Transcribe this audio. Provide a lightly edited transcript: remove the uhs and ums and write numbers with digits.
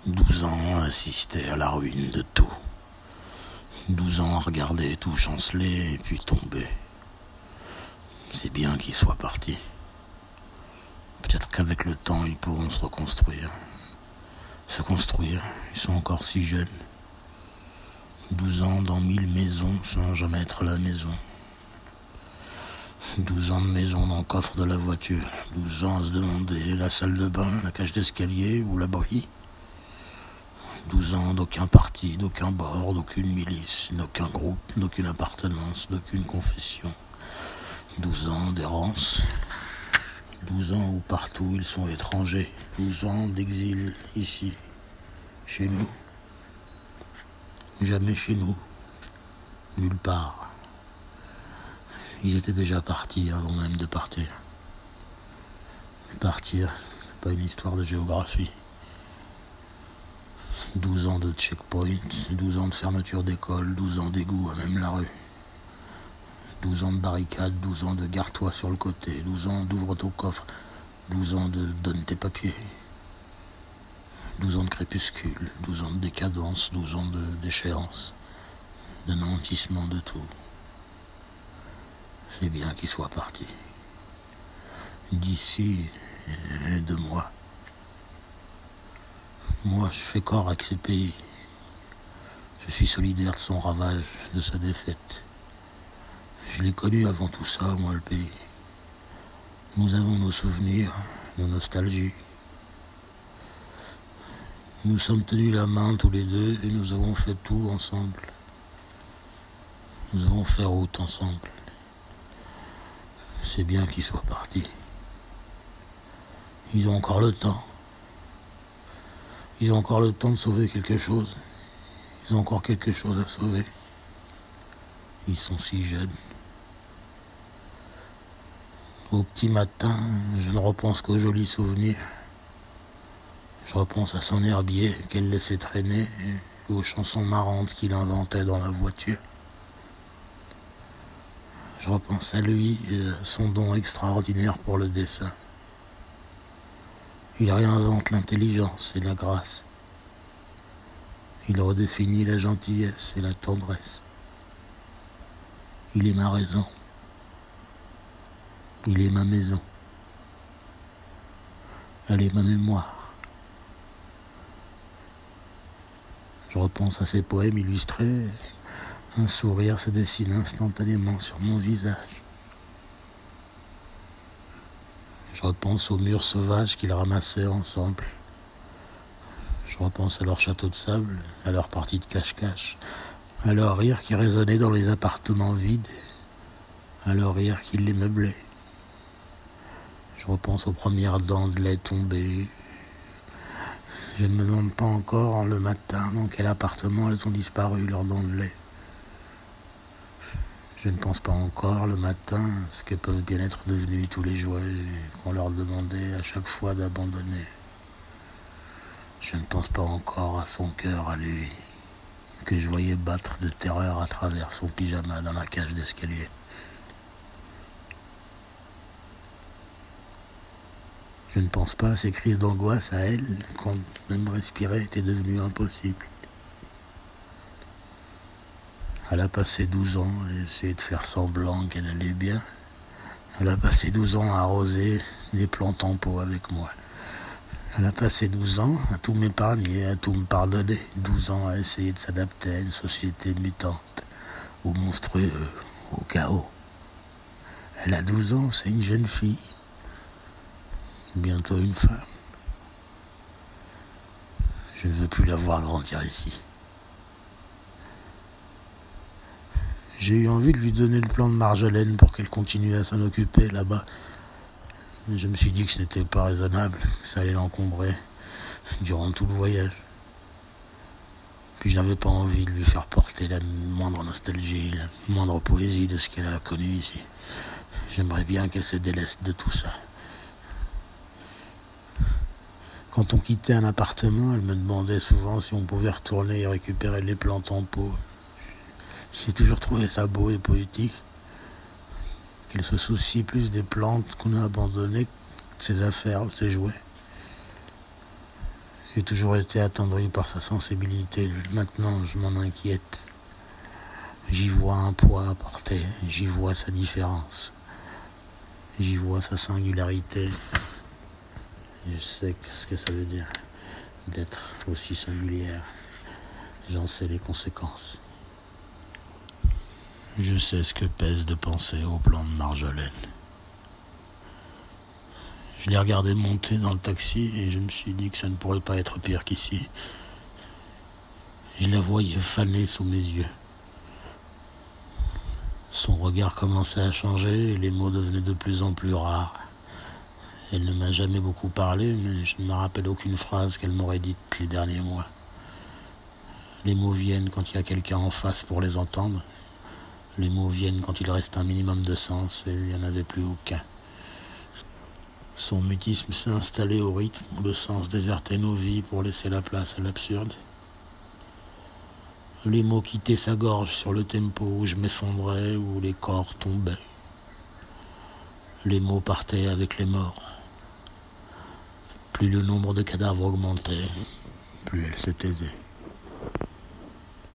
12 ans à assister à la ruine de tout. 12 ans à regarder tout chanceler et puis tomber. C'est bien qu'ils soient partis. Peut-être qu'avec le temps, ils pourront se reconstruire. Se construire, ils sont encore si jeunes. 12 ans dans 1000 maisons sans jamais être la maison. 12 ans de maison dans le coffre de la voiture. 12 ans à se demander la salle de bain, la cage d'escalier ou l'abri. 12 ans d'aucun parti, d'aucun bord, d'aucune milice, d'aucun groupe, d'aucune appartenance, d'aucune confession. 12 ans d'errance. 12 ans où partout ils sont étrangers. 12 ans d'exil ici, chez nous. Jamais chez nous. Nulle part. Ils étaient déjà partis avant même de partir. Partir, c'est pas une histoire de géographie. 12 ans de checkpoint, 12 ans de fermeture d'école, 12 ans d'égout à même la rue. 12 ans de barricade, 12 ans de gare-toi sur le côté, 12 ans d'ouvre ton coffre, 12 ans de donne tes papiers. 12 ans de crépuscule, 12 ans de décadence, 12 ans d'échéance, de nantissement de tout. C'est bien qu'ils soient partis. D'ici et de moi. Moi, je fais corps avec ce pays. Je suis solidaire de son ravage, de sa défaite. Je l'ai connu avant tout ça, moi, le pays. Nous avons nos souvenirs, nos nostalgies. Nous sommes tenus la main tous les deux et nous avons fait tout ensemble. Nous avons fait route ensemble. C'est bien qu'ils soient partis. Ils ont encore le temps. Ils ont encore le temps de sauver quelque chose. Ils ont encore quelque chose à sauver. Ils sont si jeunes. Au petit matin, je ne repense qu'aux jolis souvenirs. Je repense à son herbier qu'elle laissait traîner et aux chansons marrantes qu'il inventait dans la voiture. Je repense à lui et à son don extraordinaire pour le dessin. Il réinvente l'intelligence et la grâce. Il redéfinit la gentillesse et la tendresse. Il est ma raison. Il est ma maison. Elle est ma mémoire. Je repense à ses poèmes illustrés. Un sourire se dessine instantanément sur mon visage. Je repense aux murs sauvages qu'ils ramassaient ensemble. Je repense à leur château de sable, à leur partie de cache-cache, à leur rire qui résonnait dans les appartements vides, à leur rire qui les meublait. Je repense aux premières dents de lait tombées. Je ne me demande pas encore le matin dans quel appartement elles ont disparu, leurs dents de lait. Je ne pense pas encore le matin ce que peuvent bien être devenus tous les jouets qu'on leur demandait à chaque fois d'abandonner. Je ne pense pas encore à son cœur, à lui, que je voyais battre de terreur à travers son pyjama dans la cage d'escalier. Je ne pense pas à ces crises d'angoisse à elle, quand même respirer était devenu impossible. Elle a passé 12 ans à essayer de faire semblant qu'elle allait bien. Elle a passé 12 ans à arroser des plantes en pot avec moi. Elle a passé 12 ans à tout m'épargner, à tout me pardonner. 12 ans à essayer de s'adapter à une société mutante, au monstrueux, au chaos. Elle a 12 ans, c'est une jeune fille. Bientôt une femme. Je ne veux plus la voir grandir ici. J'ai eu envie de lui donner le plan de Marjolaine pour qu'elle continue à s'en occuper là-bas. Mais je me suis dit que ce n'était pas raisonnable, que ça allait l'encombrer durant tout le voyage. Puis je n'avais pas envie de lui faire porter la moindre nostalgie, la moindre poésie de ce qu'elle a connu ici. J'aimerais bien qu'elle se déleste de tout ça. Quand on quittait un appartement, elle me demandait souvent si on pouvait retourner et récupérer les plantes en pot. J'ai toujours trouvé ça beau et poétique. Qu'elle se soucie plus des plantes qu'on a abandonnées que de ses affaires, de ses jouets. J'ai toujours été attendri par sa sensibilité. Maintenant, je m'en inquiète. J'y vois un poids à porter. J'y vois sa différence. J'y vois sa singularité. Je sais ce que ça veut dire d'être aussi singulière. J'en sais les conséquences. Je sais ce que pèse de penser au plan de Marjolaine. Je l'ai regardé monter dans le taxi et je me suis dit que ça ne pourrait pas être pire qu'ici. Je la voyais faner sous mes yeux. Son regard commençait à changer et les mots devenaient de plus en plus rares. Elle ne m'a jamais beaucoup parlé, mais je ne me rappelle aucune phrase qu'elle m'aurait dite les derniers mois. Les mots viennent quand il y a quelqu'un en face pour les entendre. Les mots viennent quand il reste un minimum de sens et il n'y en avait plus aucun. Son mutisme s'est installé au rythme où le sens désertait nos vies pour laisser la place à l'absurde. Les mots quittaient sa gorge sur le tempo où je m'effondrais, où les corps tombaient. Les mots partaient avec les morts. Plus le nombre de cadavres augmentait, plus elle se taisait.